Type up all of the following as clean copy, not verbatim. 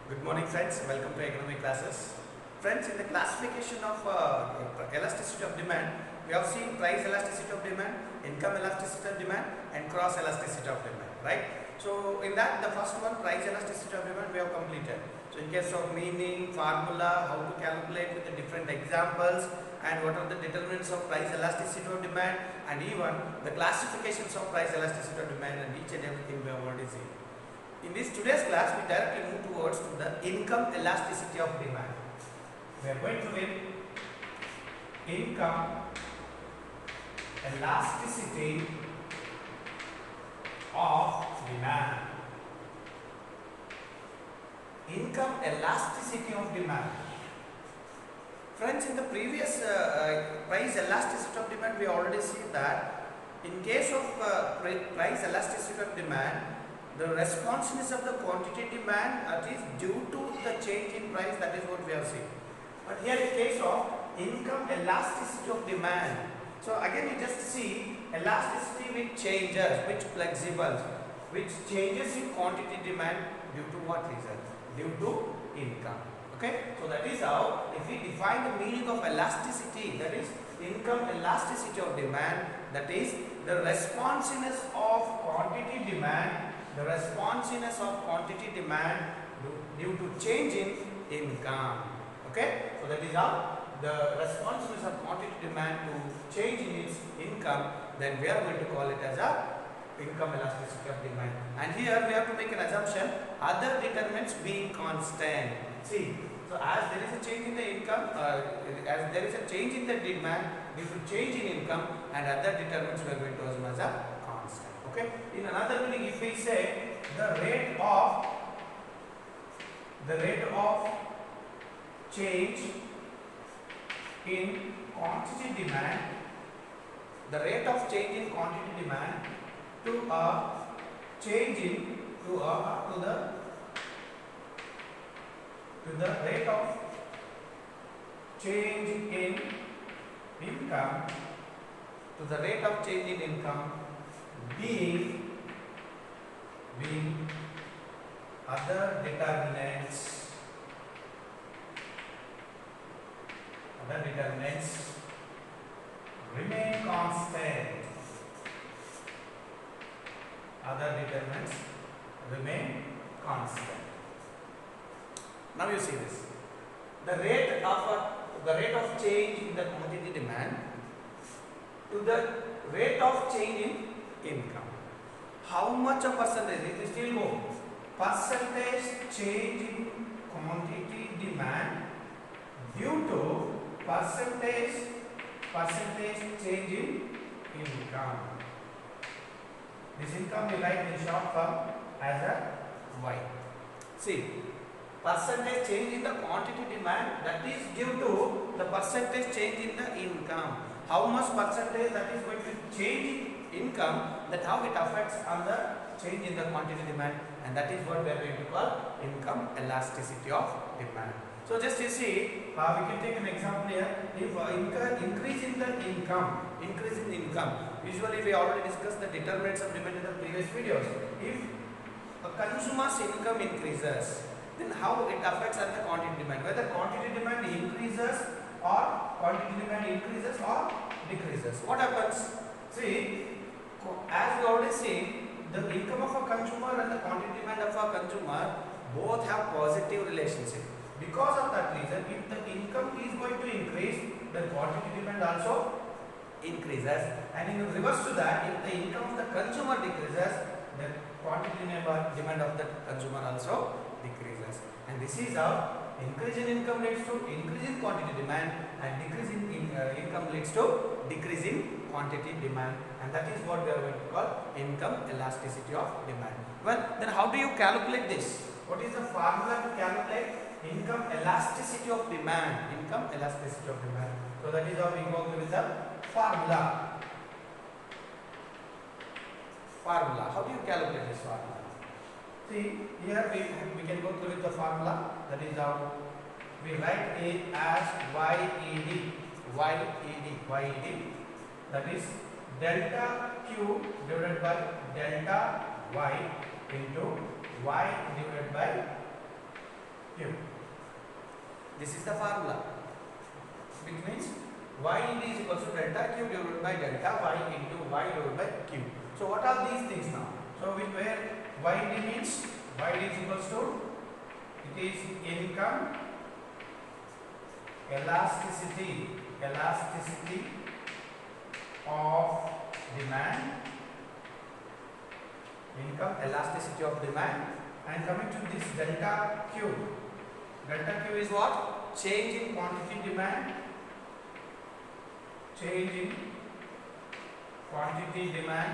Good morning friends, welcome to economic classes. Friends, in the classification of elasticity of demand, we have seen price elasticity of demand, income elasticity of demand and cross elasticity of demand, right? So in that, the first one, price elasticity of demand, we have completed. So in case of meaning, formula, how to calculate with the different examples and what are the determinants of price elasticity of demand and even the classifications of price elasticity of demand and each and everything we have already seen. In this today's class, we directly move towards to the income elasticity of demand. We are going to read income elasticity of demand. Income elasticity of demand. Friends, in the previous price elasticity of demand, we already see that in case of price elasticity of demand, the responsiveness of the quantity demand is due to the change in price, that is what we have seen. But here in case of income elasticity of demand, so again you just see elasticity which changes, which flexible, which changes in quantity demand due to what reason? Due to income. Okay, so that is how, if we define the meaning of elasticity, that is income elasticity of demand, that is the responsiveness of quantity demand, the responsiveness of quantity demand due to change in income. Okay, so that is how the responsiveness of quantity demand to change in its income, then we are going to call it as a income elasticity of demand. And here we have to make an assumption, other determinants being constant. See, so as there is a change in the income, as there is a change in the demand due to change in income, and other determinants we are going to assume as a constant. Okay. In another meaning, if we say the rate of change in quantity demand, the rate of change in quantity demand to a change in to the rate of change in income, to the rate of change in income being other determinants remain constant. Other determinants remain constant. Now you see this. The rate of change in the quantity demand to the rate of change in income. How much of percentage? It will still go. Percentage change in quantity demand due to percentage change in income. This income we write in short form as a Y. See, percentage change in the quantity demand, that is due to the percentage change in the income. How much percentage that is going to change in income, that how it affects on the change in the quantity demand, and that is what we are going to call income elasticity of demand. So just you see, we can take an example here. If increase in the income, usually we already discussed the determinants of demand in the previous videos. If a consumer's income increases, then how it affects on the quantity demand, whether quantity demand increases or decreases. What happens? See, as we already seen, the income of a consumer and the quantity demand of a consumer both have positive relationship. Because of that reason, if the income is going to increase, then quantity demand also increases, and in reverse to that, if the income of the consumer decreases, then quantity demand of the consumer also decreases. And this is how increase in income leads to increase in quantity demand, and decrease in income leads to decrease in quantity demand, and that is what we are going to call income elasticity of demand. Well, then how do you calculate this? What is the formula to calculate income elasticity of demand? Income elasticity of demand. So that is how we go with the formula. How do you calculate this formula? See, here we can go through with the formula. That is how we write it as YED. That is delta Q divided by delta Y into Y divided by This is the formula, which means y is equal to delta q divided by delta y into y divided by q. So what are these things now? So where y means y is equals to, it is income elasticity of demand, income elasticity of demand. And coming to this delta q is what? Change in quantity demand, change in quantity demand,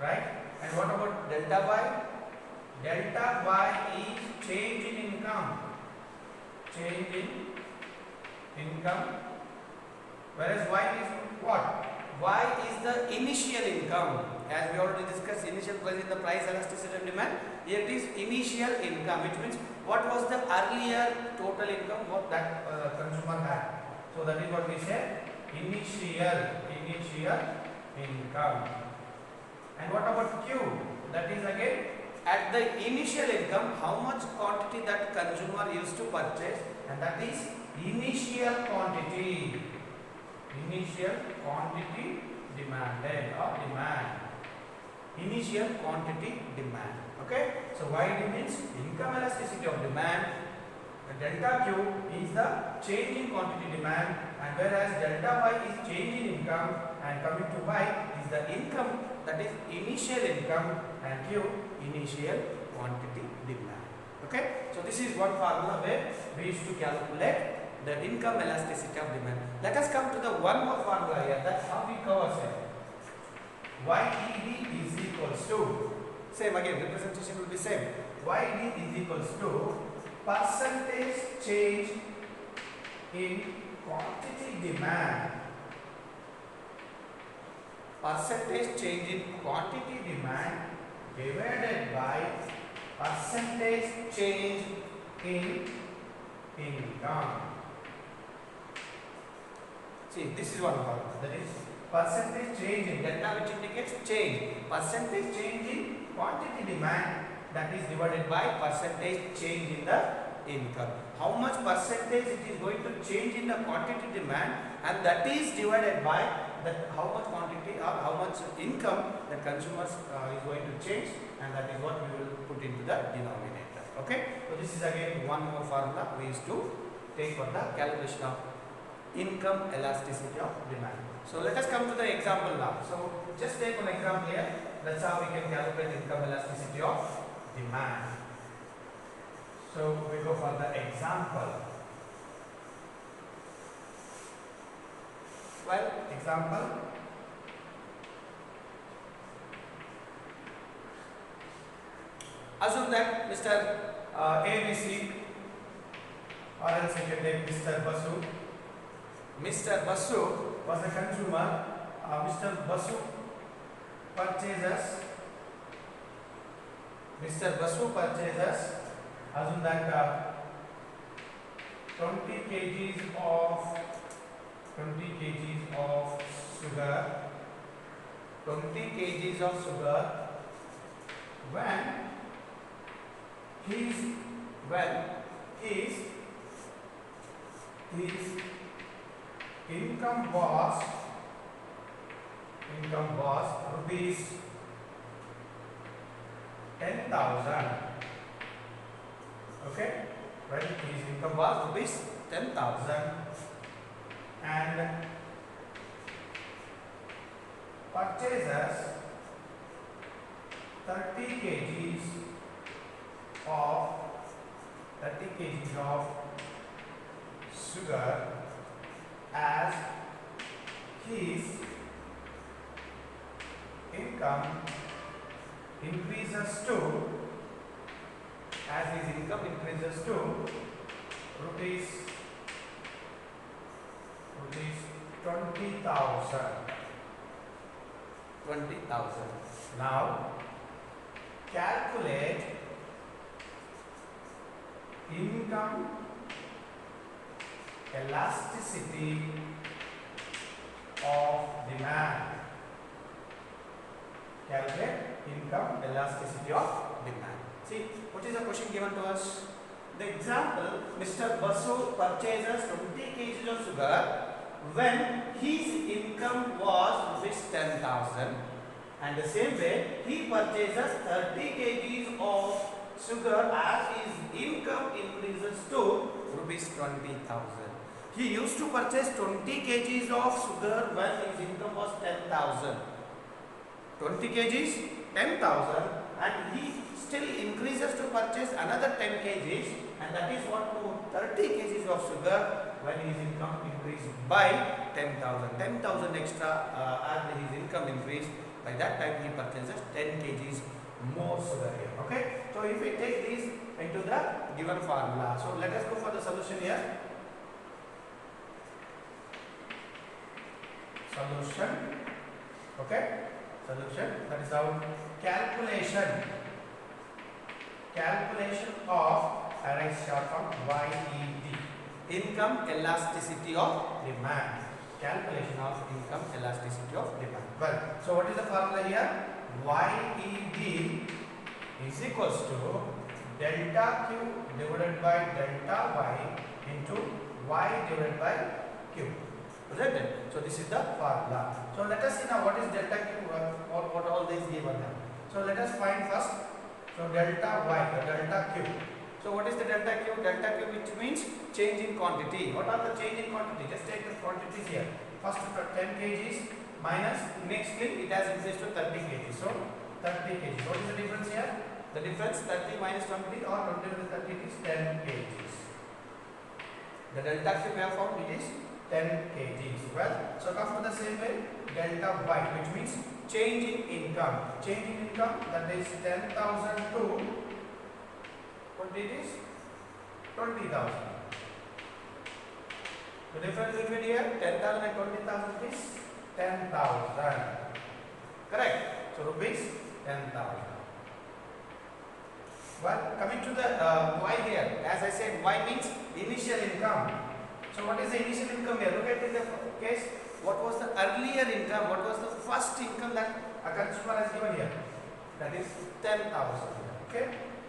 right? And what about delta y? Delta y is change in income, whereas y is what? Y is the initial income. As we already discussed, initial price in the price elasticity of demand. Here it is initial income, which means what was the earlier total income what that consumer had. So that is what we say, initial income. And what about Q? That is again at the initial income, how much quantity that consumer used to purchase, and that is initial quantity demanded or demand. Initial quantity demand. Okay, so YD means income elasticity of demand, delta Q is the change in quantity demand, and whereas delta Y is change in income, and coming to Y is the income, that is initial income, and Q initial quantity demand. Okay, so this is one formula where we used to calculate the income elasticity of demand. Let us come to the one more formula here. That's how we cover it. YED is equals to, same again, representation will be same. YED is equals to percentage change in quantity demand. Percentage change in quantity demand divided by percentage change in income. See, this is one formula, that is percentage change in delta, which indicates change. Percentage change in quantity demand, that is divided by percentage change in the income. How much percentage it is going to change in the quantity demand, and that is divided by that how much quantity or how much income the consumers is going to change, and that is what we will put into the denominator. Okay, so this is again one more formula we used to take for the calculation of income elasticity of demand. So let us come to the example now. So just take one example here. That's how we can calculate income elasticity of demand. So we go for the example. Well, example. Assume that Mr. ABC, or else you can take Mr. Basu. Mr. Basu was a consumer. Mr. Basu purchases. Assume that 20 kgs of sugar. 20 kgs of sugar when his income was rupees 10,000. Okay, right? His income was rupees 10,000, and purchases 30 kgs of sugar as his income increases to rupees 20,000. Now calculate income elasticity of demand. Calculate income elasticity of demand. See, what is the question given to us? the example, Mr. Basu purchases 20 kg of sugar when his income was rupees 10,000, and the same way he purchases 30 kg of sugar as his income increases to rupees 20,000. He used to purchase 20 kg of sugar when his income was 10,000. 20 kgs, 10,000, and he still increases to purchase another 10 kgs, and that is what to 30 kgs of sugar when his income increased by 10,000. 10,000 extra as his income increased. By that time he purchases 10 kgs more sugar here. Okay. So if we take these into the given formula, so let us go for the solution here. Solution. Okay. Solution, that is our calculation of short form YED, income elasticity of demand. Calculation of income elasticity of demand. Well, so what is the formula here? YED is equals to delta Q divided by delta Y into Y divided by Q. Isn't it? So this is the formula. So let us see now what is delta Q, what all these given now. So let us find first. So delta Y, the delta Q. So what is the delta Q? Delta Q, which means change in quantity. What are the change in quantity? Just take the quantities here. First 10 kgs minus, nextly it has increased to 30 kgs. So 30 kgs. What is the difference here? The difference 30 minus 20 or 20 minus 30 is 10 kgs. The delta Q we have found, it is 10 kgs. Well, so come to the same way, delta Y, which means change in income. Change in income, that is 10,000 to what it is? 20,000. The difference between here 10,000 and 20,000 is 10,000. Correct? So rupees 10,000. Well, coming to the Y here, as I said, Y means initial income. So what is the initial income here? Look at in the case, what was the earlier income? What was the first income that a consumer has given here? That is 10,000. Okay,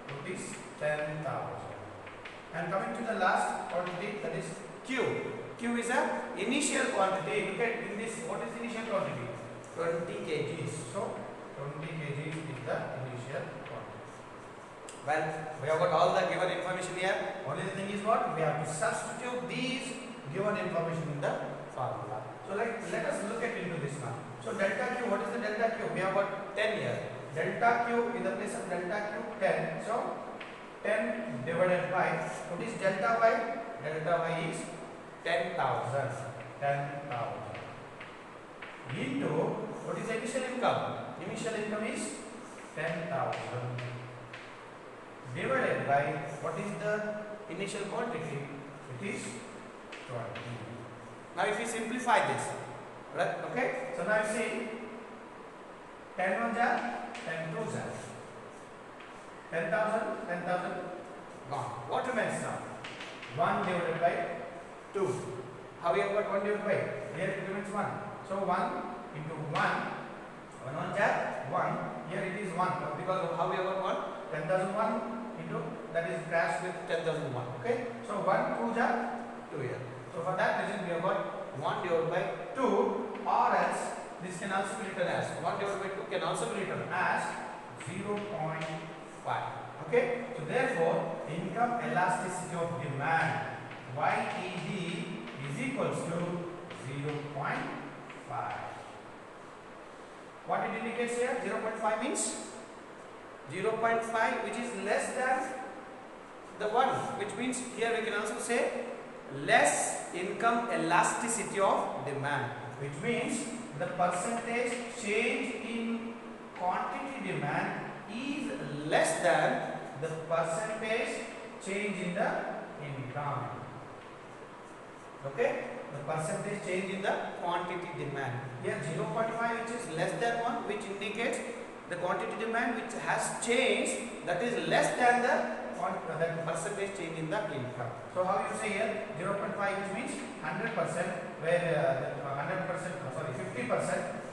rupees 10,000. And coming to the last quantity, that is Q. Q is a initial quantity. Look at in this, what is the initial quantity? 20 kgs. So 20 kgs is the initial quantity. Well, we have got all the given information here. Only the thing is what? We have to substitute these given information in the formula. So let us look at into this now. So delta Q, what is the delta Q? We have got 10 here. Delta Q in the place of delta Q 10. So 10 divided by, what is delta Y? Delta Y is 10,000. 10,000 into, what is the initial income? Initial income is 10,000 divided by, what is the initial quantity? It is 20. Now if we simplify this, right? Okay. So now you see 10 ones are 10 twos are 10,000, 10,000 gone. What remains now? 1 divided by 2. How we have got 1 divided by? Here it remains 1. So 1 into 1. 1 ones are 1. Here it is 1. Because how we have got 1? 10,001 into, that is crashed with 10,001. Okay. So 1 twos are 2 here. So for that reason we have got 1 divided by 2, or else this can also be written as 1 divided by 2 can also be written as 0.5. Okay. So therefore income elasticity of demand YED is equals to 0.5. What it indicates here? 0.5 means 0.5 which is less than the 1, which means here we can also say less income elasticity of demand, which means the percentage change in quantity demand is less than the percentage change in the income. Okay, the percentage change in the quantity demand. Here 0.5 which is less than 1, which indicates the quantity demand which has changed, that is less than the percentage change in the income. So how you say here 0.5 which means 100%, where 100%, sorry 50%,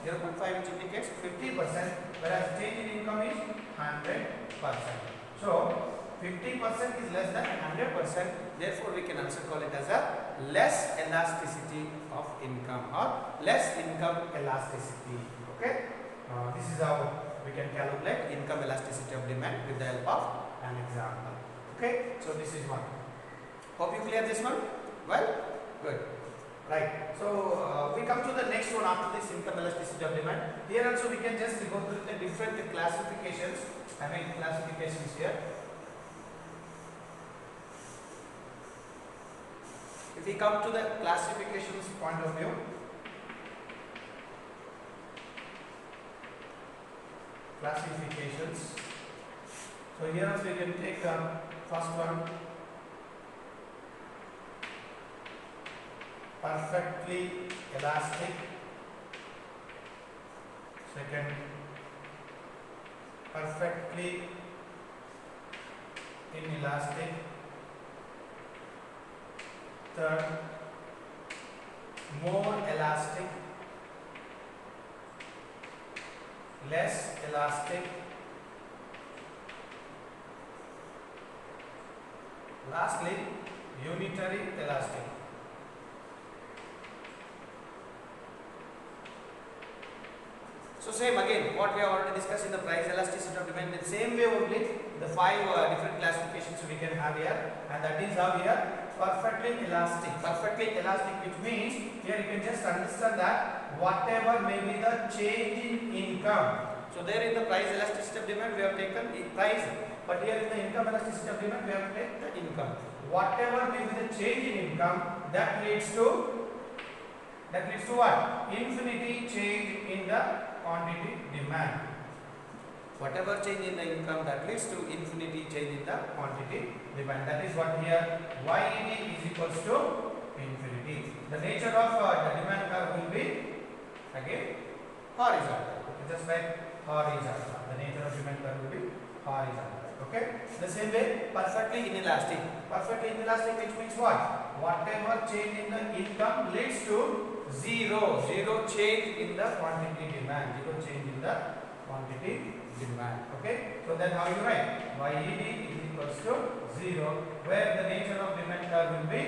0.5 which indicates 50%, whereas change in income is 100%. So 50% 50% is less than 100%. Therefore, we can also call it as a less elasticity of income or less income elasticity. Okay. This is how we can calculate income elasticity of demand with the help of an example. Okay. So this is one. Hope you clear this one. Well, good. Right. So we come to the next one after this income elasticity of demand. Here also we can just go through the different classifications. Classifications here. If we come to the classifications point of view, classifications. So here also we can take the first one, perfectly elastic. Second, perfectly inelastic. Third, more elastic, less elastic. Lastly, unitary elastic. So same again, what we have already discussed in the price elasticity of demand, the same way only the five different classifications we can have here, and that is how here perfectly elastic. Perfectly elastic, which means here you can just understand that whatever may be the change in income. So there in the price elasticity of demand we have taken price, but here in the income elasticity of demand we have taken the income. Whatever may be the change in income, that leads to what? Infinity change in the quantity demand. Whatever change in the income, that leads to infinity change in the quantity demand. That is what here YED is equals to infinity. The nature of the demand curve will be again horizontal. Just like horizontal. The nature of demand curve will be horizontal. Okay. The same way, perfectly inelastic. Perfectly inelastic, which means what? Whatever change in the income leads to zero change in the quantity demand. Zero change in the quantity demand. Okay. So then how you write? YED is equals to 0, where the nature of demand curve will be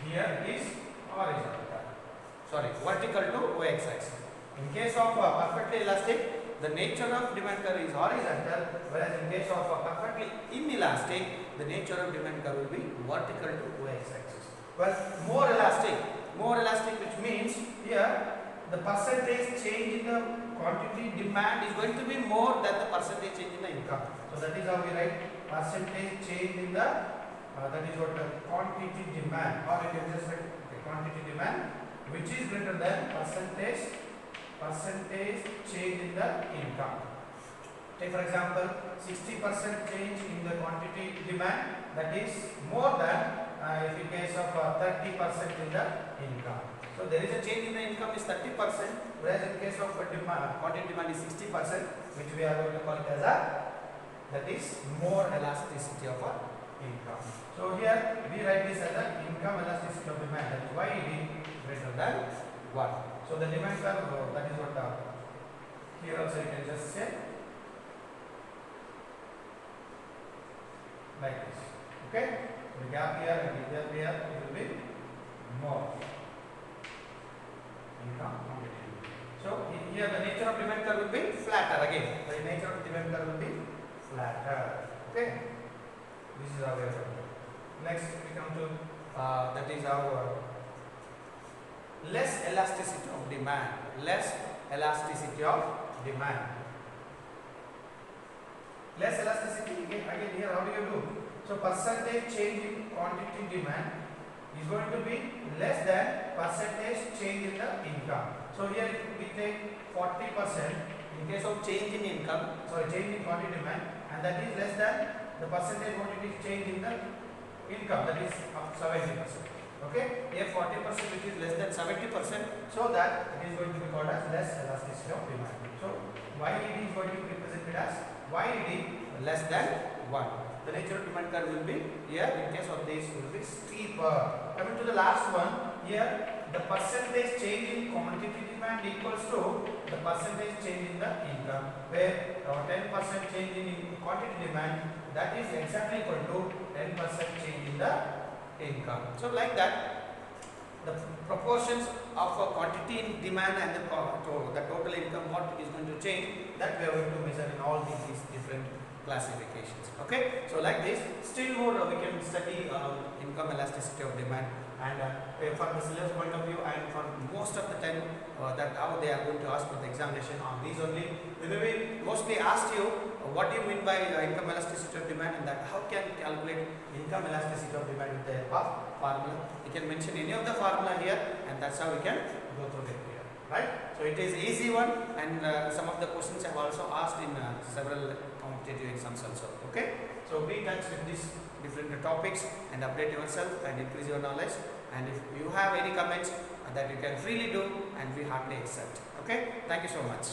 here is horizontal. Sorry, vertical to y-axis. In case of perfectly elastic, the nature of demand curve is horizontal, whereas in case of perfectly inelastic, the nature of demand curve will be vertical to y-axis. Well, more elastic, which means here the percentage change in the quantity demand is going to be more than the percentage change in the income. So that is how we write percentage change in the that is what the quantity demand, or you can just write the quantity demand, which is greater than percentage change in the income. Take for example 60% change in the quantity demand, that is more than if in case of 30% in the income. So there is a change in the income is 30%, whereas in case of quantity demand is 60%, which we are going to call it as that is more elasticity of our income. So here we write this as an income elasticity of demand, that is YED greater than 1. So the demand curve, that is what here also you can just say like this. Okay, the gap here and the gap here, it will be more income quantity. So here the nature of demand curve will be flatter again. The nature of demand curve will be flatter. Okay, this is how we are going. Next we come to that is our less elasticity of demand. Less elasticity of demand. Less elasticity again here how do you do? So percentage change in quantity demand is going to be less than percentage change in the income. So here we take 40% in case of change in income, sorry, change in quantity demand, and that is less than the percentage quantity change in the income, that is up 70%. Okay, here 40% which is less than 70%, so that it is going to be called as less elasticity of demand. So YED is going to be represented as YED less than 1. The nature of demand curve will be here in case of this will be steeper. Coming to the last one, here the percentage change in quantity demand equals to the percentage change in the income, where 10% change in quantity demand, that is exactly equal to 10% change in the income. So like that, the proportions of a quantity in demand and the total income what is going to change, that we are going to measure in all these different classifications. Okay, so like this, still more we can study income elasticity of demand, and from the syllabus point of view and for most of the time that how they are going to ask for the examination on these only. They may be mostly asked you what do you mean by income elasticity of demand, and that how can calculate income elasticity of demand with the help of formula. You can mention any of the formula here, and that's how we can go through it here, right? So it is easy one, and some of the questions have also asked in several competitive exams also. Okay, so be in touch with these different topics and update yourself and increase your knowledge. And if you have any comments that you can freely do, and we hardly accept. Okay, thank you so much.